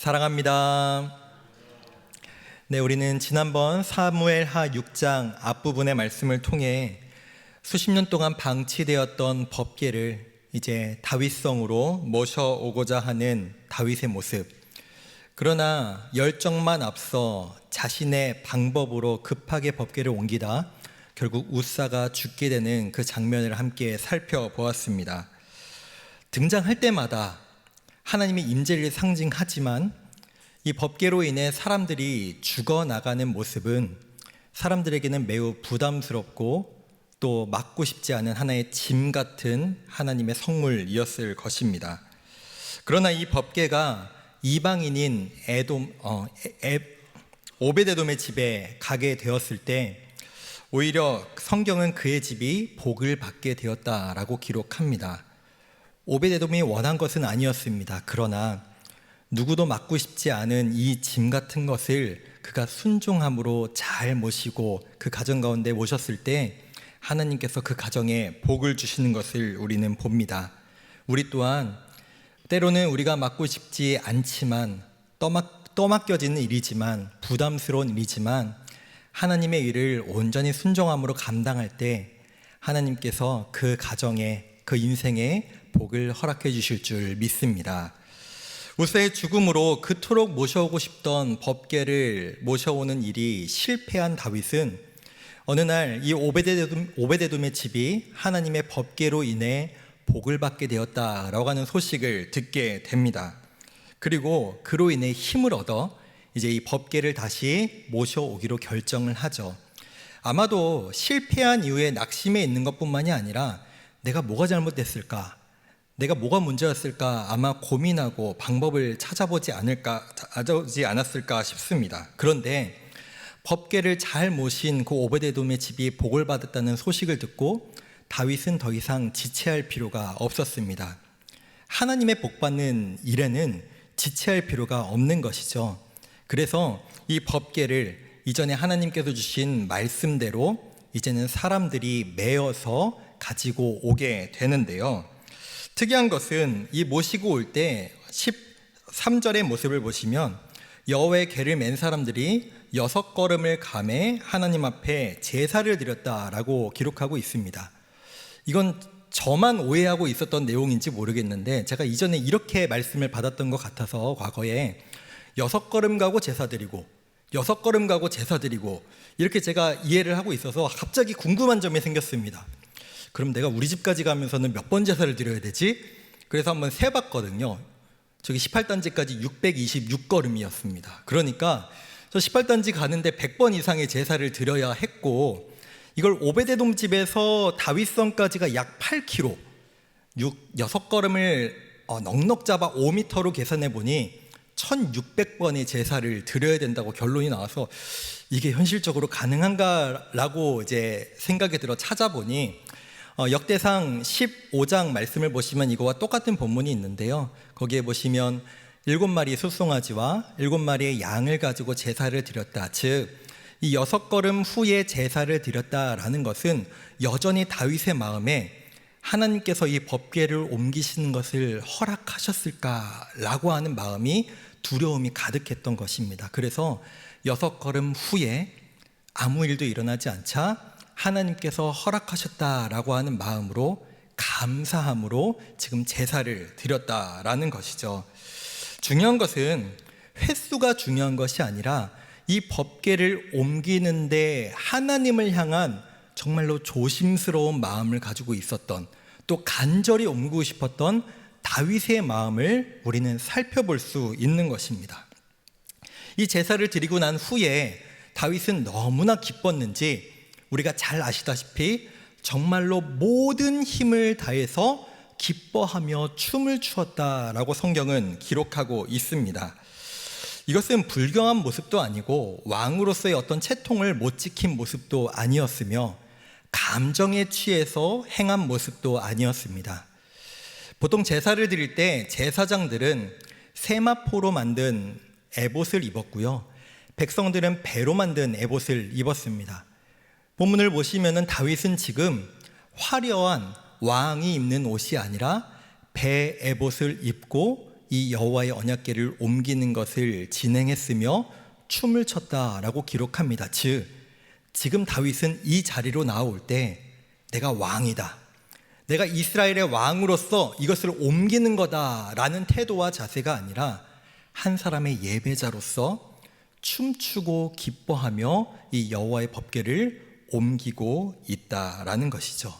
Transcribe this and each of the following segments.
사랑합니다. 네, 우리는 지난번 사무엘하 6장 앞부분의 말씀을 통해 수십 년 동안 방치되었던 법궤를 이제 다윗성으로 모셔오고자 하는 다윗의 모습, 그러나 열정만 앞서 자신의 방법으로 급하게 법궤를 옮기다 결국 웃사가 죽게 되는 그 장면을 함께 살펴보았습니다. 등장할 때마다 하나님의 임재를 상징하지만 이 법궤로 인해 사람들이 죽어나가는 모습은 사람들에게는 매우 부담스럽고 또 맡고 싶지 않은 하나의 짐 같은 하나님의 성물이었을 것입니다. 그러나 이 법궤가 이방인인 오베데돔의 집에 가게 되었을 때 오히려 성경은 그의 집이 복을 받게 되었다라고 기록합니다. 오베데돔이 원한 것은 아니었습니다. 그러나 누구도 맡고 싶지 않은 이 짐 같은 것을 그가 순종함으로 잘 모시고 그 가정 가운데 모셨을 때 하나님께서 그 가정에 복을 주시는 것을 우리는 봅니다. 우리 또한 때로는 우리가 맡고 싶지 않지만 떠맡겨지는 일이지만 부담스러운 일이지만 하나님의 일을 온전히 순종함으로 감당할 때 하나님께서 그 가정에 그 인생에 복을 허락해 주실 줄 믿습니다. 웃사의 죽음으로 그토록 모셔오고 싶던 법궤를 모셔오는 일이 실패한 다윗은 어느 날 이 오베데돔의 집이 하나님의 법궤로 인해 복을 받게 되었다라고 하는 소식을 듣게 됩니다. 그리고 그로 인해 힘을 얻어 이제 이 법궤를 다시 모셔오기로 결정을 하죠. 아마도 실패한 이후에 낙심해 있는 것뿐만이 아니라 내가 뭐가 잘못됐을까? 내가 뭐가 문제였을까? 아마 고민하고 방법을 찾아보지 않았을까 싶습니다. 그런데 법궤를 잘 모신 그 오베데돔의 집이 복을 받았다는 소식을 듣고 다윗은 더 이상 지체할 필요가 없었습니다. 하나님의 복받는 일에는 지체할 필요가 없는 것이죠. 그래서 이 법궤를 이전에 하나님께서 주신 말씀대로 이제는 사람들이 메어서 가지고 오게 되는데요. 특이한 것은 이 모시고 올 때 13절의 모습을 보시면 여호와의 궤를 맨 사람들이 6걸음을 감해 하나님 앞에 제사를 드렸다라고 기록하고 있습니다. 이건 저만 오해하고 있었던 내용인지 모르겠는데 제가 이전에 이렇게 말씀을 받았던 것 같아서 과거에 6걸음 가고 제사 드리고 6걸음 가고 제사 드리고 이렇게 제가 이해를 하고 있어서 갑자기 궁금한 점이 생겼습니다. 그럼 내가 우리 집까지 가면서는 몇 번 제사를 드려야 되지? 그래서 한번 세봤거든요. 저기 18단지까지 626걸음이었습니다. 그러니까 저 18단지 가는데 100번 이상의 제사를 드려야 했고 이걸 오베데돔 집에서 다윗성까지가 약 8km 6걸음을 넉넉 잡아 5m로 계산해 보니 1600번의 제사를 드려야 된다고 결론이 나와서 이게 현실적으로 가능한가라고 이제 생각이 들어 찾아보니 역대상 15장 말씀을 보시면 이거와 똑같은 본문이 있는데요. 거기에 보시면 7마리 숫송아지와 7마리의 양을 가지고 제사를 드렸다. 즉, 이 6걸음 후에 제사를 드렸다라는 것은 여전히 다윗의 마음에 하나님께서 이 법궤를 옮기시는 것을 허락하셨을까라고 하는 마음이 두려움이 가득했던 것입니다. 그래서 6걸음 후에 아무 일도 일어나지 않자 하나님께서 허락하셨다라고 하는 마음으로 감사함으로 지금 제사를 드렸다라는 것이죠. 중요한 것은 횟수가 중요한 것이 아니라 이 법궤를 옮기는데 하나님을 향한 정말로 조심스러운 마음을 가지고 있었던 또 간절히 옮기고 싶었던 다윗의 마음을 우리는 살펴볼 수 있는 것입니다. 이 제사를 드리고 난 후에 다윗은 너무나 기뻤는지 우리가 잘 아시다시피 정말로 모든 힘을 다해서 기뻐하며 춤을 추었다라고 성경은 기록하고 있습니다. 이것은 불경한 모습도 아니고 왕으로서의 어떤 채통을 못 지킨 모습도 아니었으며 감정에 취해서 행한 모습도 아니었습니다. 보통 제사를 드릴 때 제사장들은 세마포로 만든 에봇을 입었고요. 백성들은 배로 만든 에봇을 입었습니다. 본문을 보시면은 다윗은 지금 화려한 왕이 입는 옷이 아니라 배 에봇을 입고 이 여호와의 언약궤를 옮기는 것을 진행했으며 춤을 췄다라고 기록합니다. 즉 지금 다윗은 이 자리로 나올 때 내가 왕이다, 내가 이스라엘의 왕으로서 이것을 옮기는 거다라는 태도와 자세가 아니라 한 사람의 예배자로서 춤추고 기뻐하며 이 여호와의 법궤를 옮기고 있다라는 것이죠.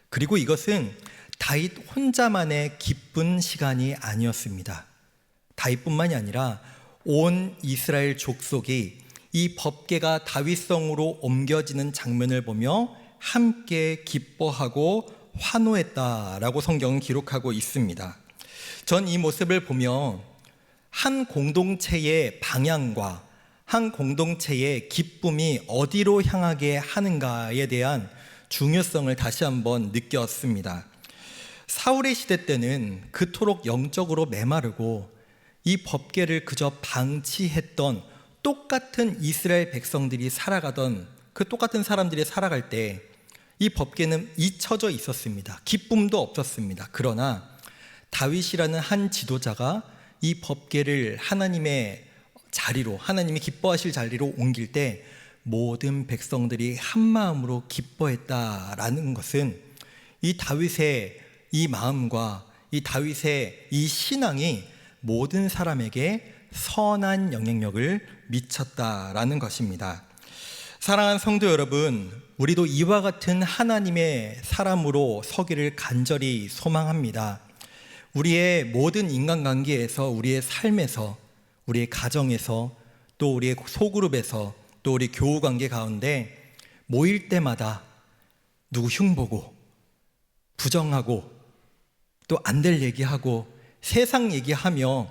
그리고 이것은 다윗 혼자만의 기쁜 시간이 아니었습니다. 다윗뿐만이 아니라 온 이스라엘 족속이 이 법궤가 다윗성으로 옮겨지는 장면을 보며 함께 기뻐하고 환호했다라고 성경은 기록하고 있습니다. 전 이 모습을 보며 한 공동체의 방향과 한 공동체의 기쁨이 어디로 향하게 하는가에 대한 중요성을 다시 한번 느꼈습니다. 사울의 시대 때는 그토록 영적으로 메마르고 이 법궤를 그저 방치했던 똑같은 이스라엘 백성들이 살아가던 그 똑같은 사람들이 살아갈 때 이 법궤는 잊혀져 있었습니다. 기쁨도 없었습니다. 그러나 다윗이라는 한 지도자가 이 법궤를 하나님의 자리로, 하나님이 기뻐하실 자리로 옮길 때 모든 백성들이 한 마음으로 기뻐했다라는 것은 이 다윗의 이 마음과 이 다윗의 이 신앙이 모든 사람에게 선한 영향력을 미쳤다라는 것입니다. 사랑하는 성도 여러분, 우리도 이와 같은 하나님의 사람으로 서기를 간절히 소망합니다. 우리의 모든 인간관계에서, 우리의 삶에서, 우리의 가정에서, 또 우리의 소그룹에서, 또 우리 교우관계 가운데 모일 때마다 누구 흉보고 부정하고 또 안 될 얘기하고 세상 얘기하며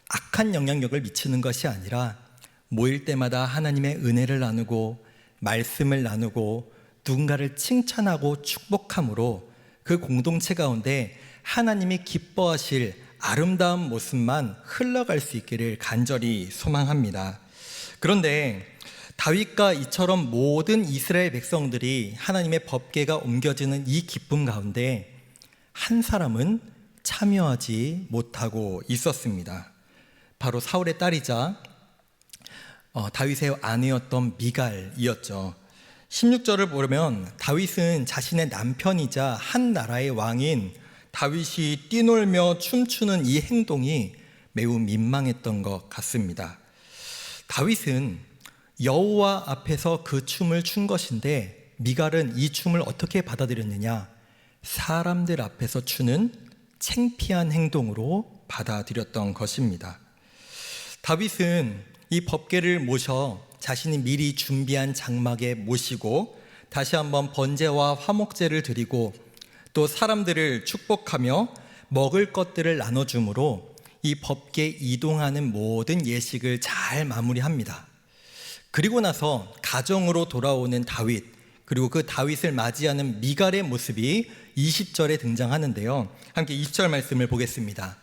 악한 영향력을 미치는 것이 아니라 모일 때마다 하나님의 은혜를 나누고 말씀을 나누고 누군가를 칭찬하고 축복함으로 그 공동체 가운데 하나님이 기뻐하실 아름다운 모습만 흘러갈 수 있기를 간절히 소망합니다. 그런데 다윗과 이처럼 모든 이스라엘 백성들이 하나님의 법궤가 옮겨지는 이 기쁨 가운데 한 사람은 참여하지 못하고 있었습니다. 바로 사울의 딸이자 다윗의 아내였던 미갈이었죠. 16절을 보면 다윗은 자신의 남편이자 한 나라의 왕인 다윗이 뛰놀며 춤추는 이 행동이 매우 민망했던 것 같습니다. 다윗은 여호와 앞에서 그 춤을 춘 것인데 미갈은 이 춤을 어떻게 받아들였느냐? 사람들 앞에서 추는 창피한 행동으로 받아들였던 것입니다. 다윗은 이 법궤를 모셔 자신이 미리 준비한 장막에 모시고 다시 한번 번제와 화목제를 드리고 또 사람들을 축복하며 먹을 것들을 나눠줌으로 이 법궤 이동하는 모든 예식을 잘 마무리합니다. 그리고 나서 가정으로 돌아오는 다윗, 그리고 그 다윗을 맞이하는 미갈의 모습이 20절에 등장하는데요. 함께 20절 말씀을 보겠습니다.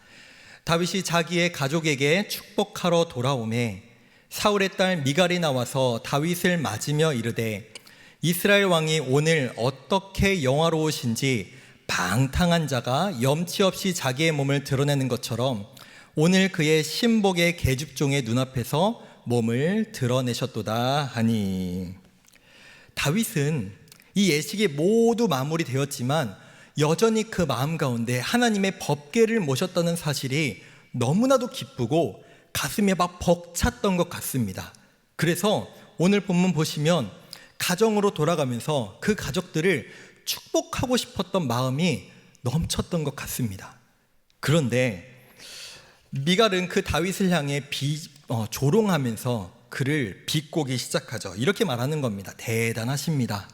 다윗이 자기의 가족에게 축복하러 돌아오매 사울의 딸 미갈이 나와서 다윗을 맞으며 이르되 이스라엘 왕이 오늘 어떻게 영화로우신지 방탕한 자가 염치 없이 자기의 몸을 드러내는 것처럼 오늘 그의 신복의 계집종의 눈앞에서 몸을 드러내셨도다 하니. 다윗은 이 예식이 모두 마무리되었지만 여전히 그 마음 가운데 하나님의 법궤를 모셨다는 사실이 너무나도 기쁘고 가슴에 막 벅찼던 것 같습니다. 그래서 오늘 본문 보시면 가정으로 돌아가면서 그 가족들을 축복하고 싶었던 마음이 넘쳤던 것 같습니다. 그런데 미갈은 그 다윗을 향해 조롱하면서 그를 비꼬기 시작하죠. 이렇게 말하는 겁니다. 대단하십니다.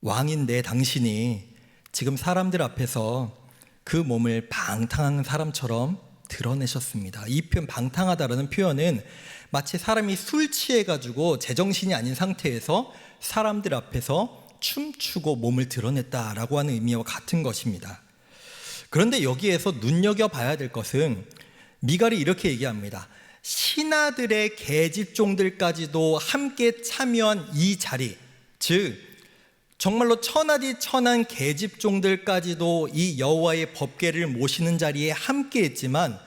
왕인데 당신이 지금 사람들 앞에서 그 몸을 방탕한 사람처럼 드러내셨습니다. 이 표현 방탕하다라는 표현은 마치 사람이 술 취해가지고 제정신이 아닌 상태에서 사람들 앞에서 춤추고 몸을 드러냈다라고 하는 의미와 같은 것입니다. 그런데 여기에서 눈여겨봐야 될 것은 미갈이 이렇게 얘기합니다. 신하들의 계집종들까지도 함께 참여한 이 자리, 즉 정말로 천하디 천한 계집종들까지도 이 여호와의 법궤를 모시는 자리에 함께했지만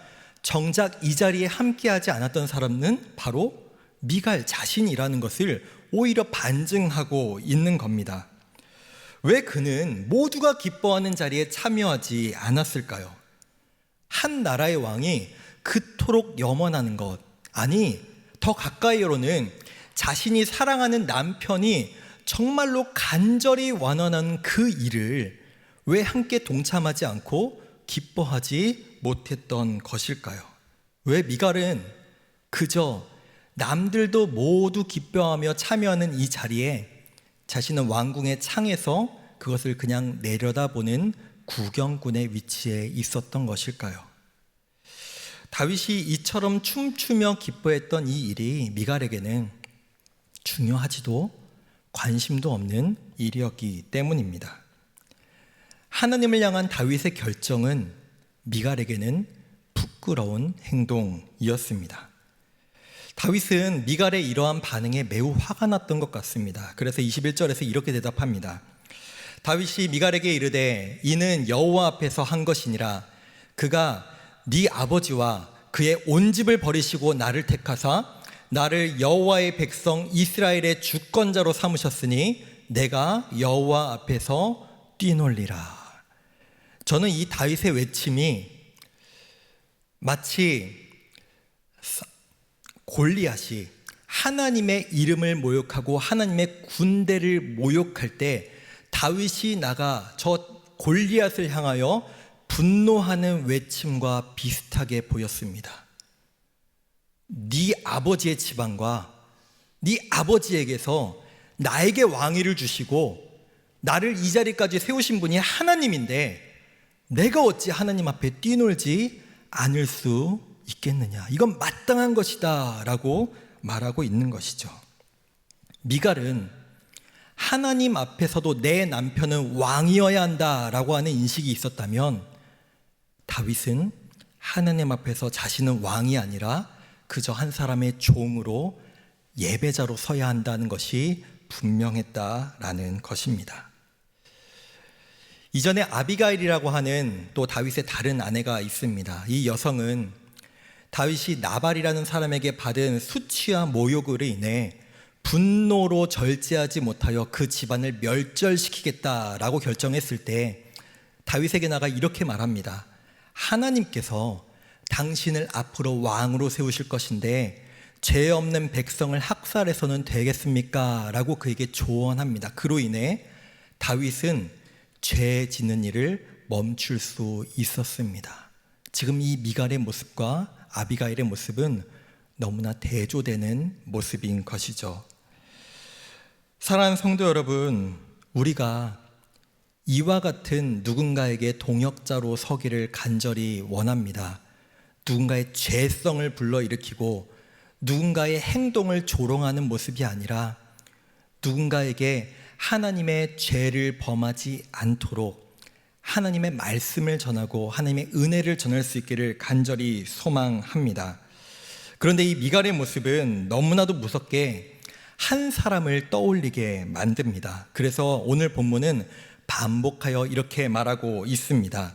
정작 이 자리에 함께하지 않았던 사람은 바로 미갈 자신이라는 것을 오히려 반증하고 있는 겁니다. 왜 그는 모두가 기뻐하는 자리에 참여하지 않았을까요? 한 나라의 왕이 그토록 염원하는 것, 아니 더 가까이로는 자신이 사랑하는 남편이 정말로 간절히 원하는 그 일을 왜 함께 동참하지 않고 기뻐하지 못했던 것일까요? 왜 미갈은 그저 남들도 모두 기뻐하며 참여하는 이 자리에 자신은 왕궁의 창에서 그것을 그냥 내려다보는 구경꾼의 위치에 있었던 것일까요? 다윗이 이처럼 춤추며 기뻐했던 이 일이 미갈에게는 중요하지도 관심도 없는 일이었기 때문입니다. 하나님을 향한 다윗의 결정은 미갈에게는 부끄러운 행동이었습니다. 다윗은 미갈의 이러한 반응에 매우 화가 났던 것 같습니다. 그래서 21절에서 이렇게 대답합니다. 다윗이 미갈에게 이르되 이는 여호와 앞에서 한 것이니라. 그가 네 아버지와 그의 온 집을 버리시고 나를 택하사 나를 여호와의 백성 이스라엘의 주권자로 삼으셨으니 내가 여호와 앞에서 뛰놀리라. 저는 이 다윗의 외침이 마치 골리앗이 하나님의 이름을 모욕하고 하나님의 군대를 모욕할 때 다윗이 나가 저 골리앗을 향하여 분노하는 외침과 비슷하게 보였습니다. 네 아버지의 지방과 네 아버지에게서 나에게 왕위를 주시고 나를 이 자리까지 세우신 분이 하나님인데 내가 어찌 하나님 앞에 뛰놀지 않을 수 있겠느냐. 이건 마땅한 것이다 라고 말하고 있는 것이죠. 미갈은 하나님 앞에서도 내 남편은 왕이어야 한다라고 하는 인식이 있었다면 다윗은 하나님 앞에서 자신은 왕이 아니라 그저 한 사람의 종으로 예배자로 서야 한다는 것이 분명했다라는 것입니다. 이전에 아비가일이라고 하는 또 다윗의 다른 아내가 있습니다. 이 여성은 다윗이 나발이라는 사람에게 받은 수치와 모욕으로 인해 분노로 절제하지 못하여 그 집안을 멸절시키겠다라고 결정했을 때 다윗에게 나가 이렇게 말합니다. 하나님께서 당신을 앞으로 왕으로 세우실 것인데 죄 없는 백성을 학살해서는 되겠습니까? 라고 그에게 조언합니다. 그로 인해 다윗은 죄 짓는 일을 멈출 수 있었습니다. 지금 이 미갈의 모습과 아비가일의 모습은 너무나 대조되는 모습인 것이죠. 사랑하는 성도 여러분, 우리가 이와 같은 누군가에게 동역자로 서기를 간절히 원합니다. 누군가의 죄성을 불러일으키고 누군가의 행동을 조롱하는 모습이 아니라 누군가에게 하나님의 죄를 범하지 않도록 하나님의 말씀을 전하고 하나님의 은혜를 전할 수 있기를 간절히 소망합니다. 그런데 이 미갈의 모습은 너무나도 무섭게 한 사람을 떠올리게 만듭니다. 그래서 오늘 본문은 반복하여 이렇게 말하고 있습니다.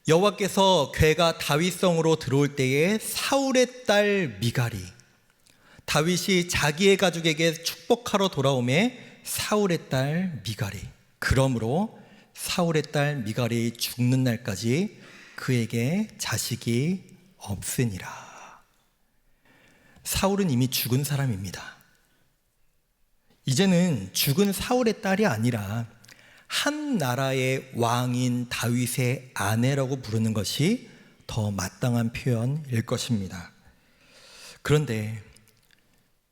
여호와께서 궤가 다윗성으로 들어올 때에 사울의 딸 미갈이 다윗이 자기의 가족에게 축복하러 돌아오매 사울의 딸 미갈이 그러므로 사울의 딸 미갈이 죽는 날까지 그에게 자식이 없으니라. 사울은 이미 죽은 사람입니다. 이제는 죽은 사울의 딸이 아니라 한 나라의 왕인 다윗의 아내라고 부르는 것이 더 마땅한 표현일 것입니다. 그런데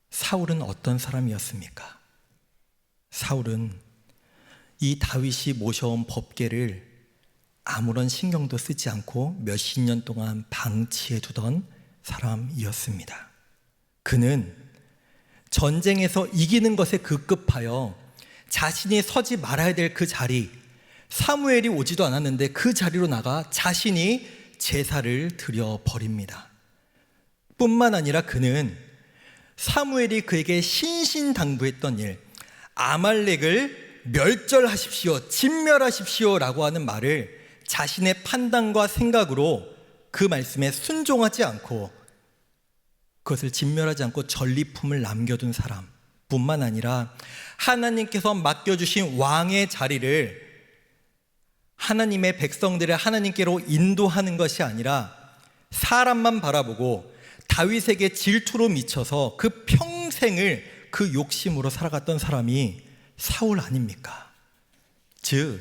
사울은 어떤 사람이었습니까? 사울은 이 다윗이 모셔온 법궤를 아무런 신경도 쓰지 않고 몇십 년 동안 방치해 두던 사람이었습니다. 그는 전쟁에서 이기는 것에 급급하여 자신이 서지 말아야 될 그 자리, 사무엘이 오지도 않았는데 그 자리로 나가 자신이 제사를 드려 버립니다. 뿐만 아니라 그는 사무엘이 그에게 신신당부했던 일, 아말렉을 멸절하십시오, 진멸하십시오라고 하는 말을 자신의 판단과 생각으로 그 말씀에 순종하지 않고 그것을 진멸하지 않고 전리품을 남겨둔 사람뿐만 아니라 하나님께서 맡겨주신 왕의 자리를 하나님의 백성들을 하나님께로 인도하는 것이 아니라 사람만 바라보고 다윗에게 질투로 미쳐서 그 평생을 그 욕심으로 살아갔던 사람이 사울 아닙니까? 즉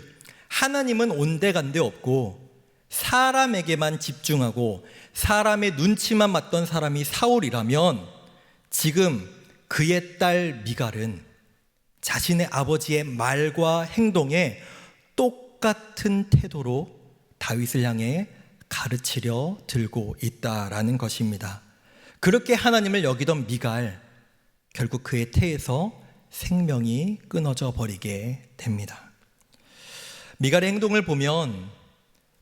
하나님은 온데간데 없고 사람에게만 집중하고 사람의 눈치만 봤던 사람이 사울이라면 지금 그의 딸 미갈은 자신의 아버지의 말과 행동에 똑같은 태도로 다윗을 향해 가르치려 들고 있다라는 것입니다. 그렇게 하나님을 여기던 미갈, 결국 그의 태에서 생명이 끊어져 버리게 됩니다. 미갈의 행동을 보면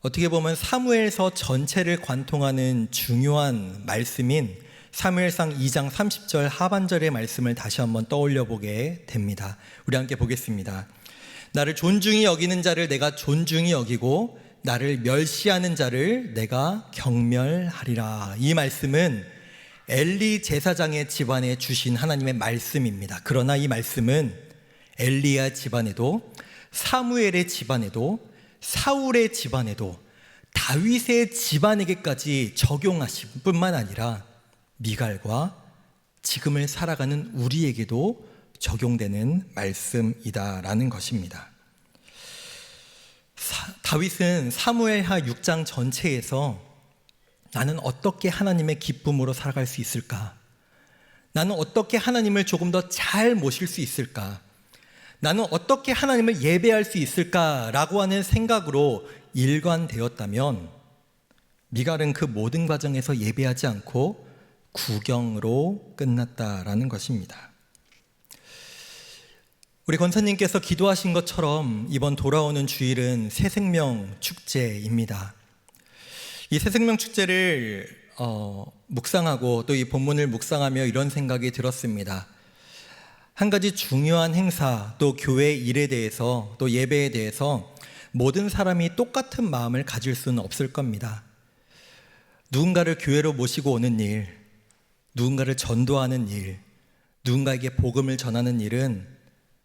어떻게 보면 사무엘서 전체를 관통하는 중요한 말씀인 사무엘상 2장 30절 하반절의 말씀을 다시 한번 떠올려 보게 됩니다. 우리 함께 보겠습니다. 나를 존중히 여기는 자를 내가 존중히 여기고 나를 멸시하는 자를 내가 경멸하리라. 이 말씀은 엘리 제사장의 집안에 주신 하나님의 말씀입니다. 그러나 이 말씀은 엘리야 집안에도 사무엘의 집안에도 사울의 집안에도 다윗의 집안에게까지 적용하실 뿐만 아니라 미갈과 지금을 살아가는 우리에게도 적용되는 말씀이다라는 것입니다. 다윗은 사무엘하 6장 전체에서 나는 어떻게 하나님의 기쁨으로 살아갈 수 있을까? 나는 어떻게 하나님을 조금 더 잘 모실 수 있을까? 나는 어떻게 하나님을 예배할 수 있을까라고 하는 생각으로 일관되었다면 미갈은 그 모든 과정에서 예배하지 않고 구경으로 끝났다라는 것입니다. 우리 권사님께서 기도하신 것처럼 이번 돌아오는 주일은 새생명 축제입니다. 이 새생명 축제를 묵상하고 또 이 본문을 묵상하며 이런 생각이 들었습니다. 한 가지 중요한 행사, 또 교회 일에 대해서, 또 예배에 대해서 모든 사람이 똑같은 마음을 가질 수는 없을 겁니다. 누군가를 교회로 모시고 오는 일, 누군가를 전도하는 일, 누군가에게 복음을 전하는 일은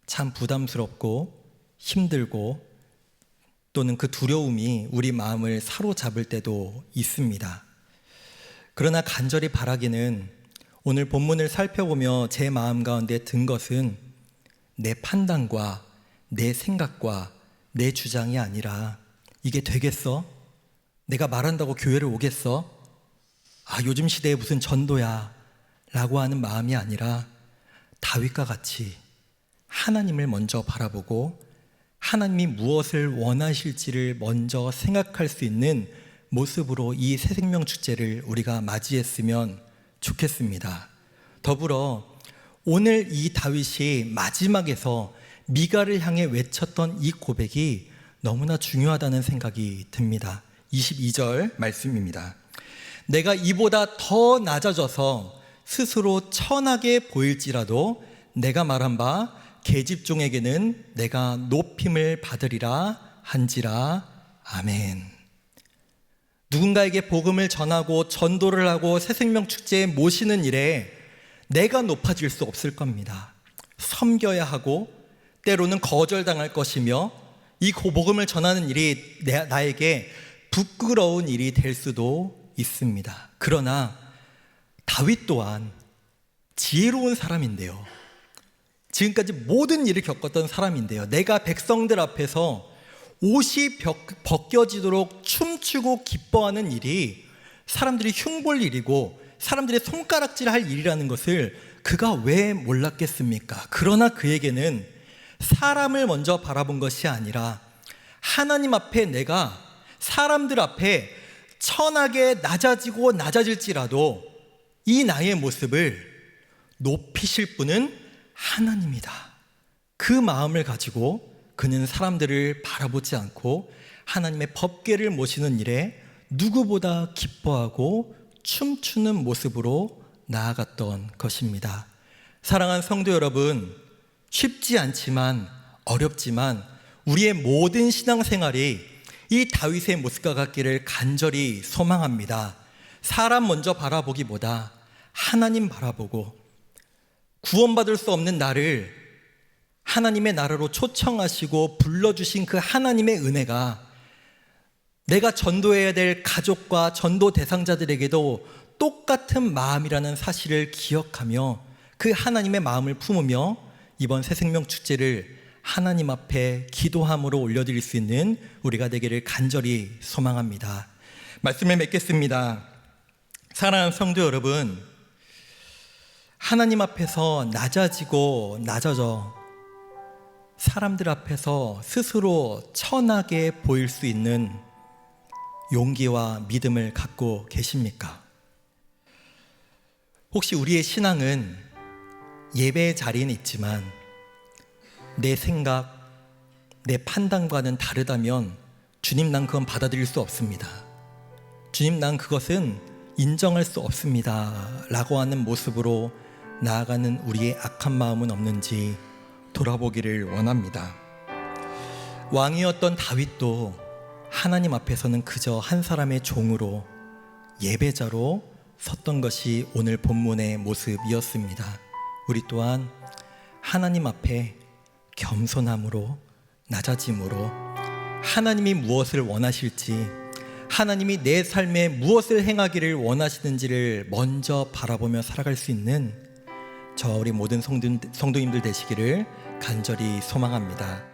참 부담스럽고 힘들고 또는 그 두려움이 우리 마음을 사로잡을 때도 있습니다. 그러나 간절히 바라기는 오늘 본문을 살펴보며 제 마음 가운데 든 것은 내 판단과 내 생각과 내 주장이 아니라 이게 되겠어? 내가 말한다고 교회를 오겠어? 요즘 시대에 무슨 전도야? 라고 하는 마음이 아니라 다윗과 같이 하나님을 먼저 바라보고 하나님이 무엇을 원하실지를 먼저 생각할 수 있는 모습으로 이 새생명 축제를 우리가 맞이했으면 좋겠습니다. 더불어 오늘 이 다윗이 마지막에서 미갈을 향해 외쳤던 이 고백이 너무나 중요하다는 생각이 듭니다. 22절 말씀입니다. 내가 이보다 더 낮아져서 스스로 천하게 보일지라도 내가 말한 바 계집종에게는 내가 높임을 받으리라 한지라. 아멘. 누군가에게 복음을 전하고 전도를 하고 새생명 축제에 모시는 일에 내가 높아질 수 없을 겁니다. 섬겨야 하고 때로는 거절당할 것이며 이 복음을 전하는 일이 나에게 부끄러운 일이 될 수도 있습니다. 그러나 다윗 또한 지혜로운 사람인데요. 지금까지 모든 일을 겪었던 사람인데요. 내가 백성들 앞에서 옷이 벗겨지도록 춤추고 기뻐하는 일이 사람들이 흉볼 일이고 사람들의 손가락질할 일이라는 것을 그가 왜 몰랐겠습니까? 그러나 그에게는 사람을 먼저 바라본 것이 아니라 하나님 앞에 내가 사람들 앞에 천하게 낮아지고 낮아질지라도 이 나의 모습을 높이실 분은 하나님이다. 그 마음을 가지고 그는 사람들을 바라보지 않고 하나님의 법궤를 모시는 일에 누구보다 기뻐하고 춤추는 모습으로 나아갔던 것입니다. 사랑하는 성도 여러분, 쉽지 않지만 어렵지만 우리의 모든 신앙생활이 이 다윗의 모습과 같기를 간절히 소망합니다. 사람 먼저 바라보기보다 하나님 바라보고 구원받을 수 없는 나를 하나님의 나라로 초청하시고 불러주신 그 하나님의 은혜가 내가 전도해야 될 가족과 전도 대상자들에게도 똑같은 마음이라는 사실을 기억하며 그 하나님의 마음을 품으며 이번 새생명 축제를 하나님 앞에 기도함으로 올려드릴 수 있는 우리가 되기를 간절히 소망합니다. 말씀을 맺겠습니다. 사랑하는 성도 여러분, 하나님 앞에서 낮아지고 낮아져 사람들 앞에서 스스로 천하게 보일 수 있는 용기와 믿음을 갖고 계십니까? 혹시 우리의 신앙은 예배의 자리는 있지만 내 생각, 내 판단과는 다르다면 주님, 난 그건 받아들일 수 없습니다. 주님, 난 그것은 인정할 수 없습니다 라고 하는 모습으로 나아가는 우리의 악한 마음은 없는지 돌아보기를 원합니다. 왕이었던 다윗도 하나님 앞에서는 그저 한 사람의 종으로 예배자로 섰던 것이 오늘 본문의 모습이었습니다. 우리 또한 하나님 앞에 겸손함으로 낮아짐으로 하나님이 무엇을 원하실지, 하나님이 내 삶에 무엇을 행하기를 원하시는지를 먼저 바라보며 살아갈 수 있는 저 우리 모든 성도님들 되시기를 간절히 소망합니다.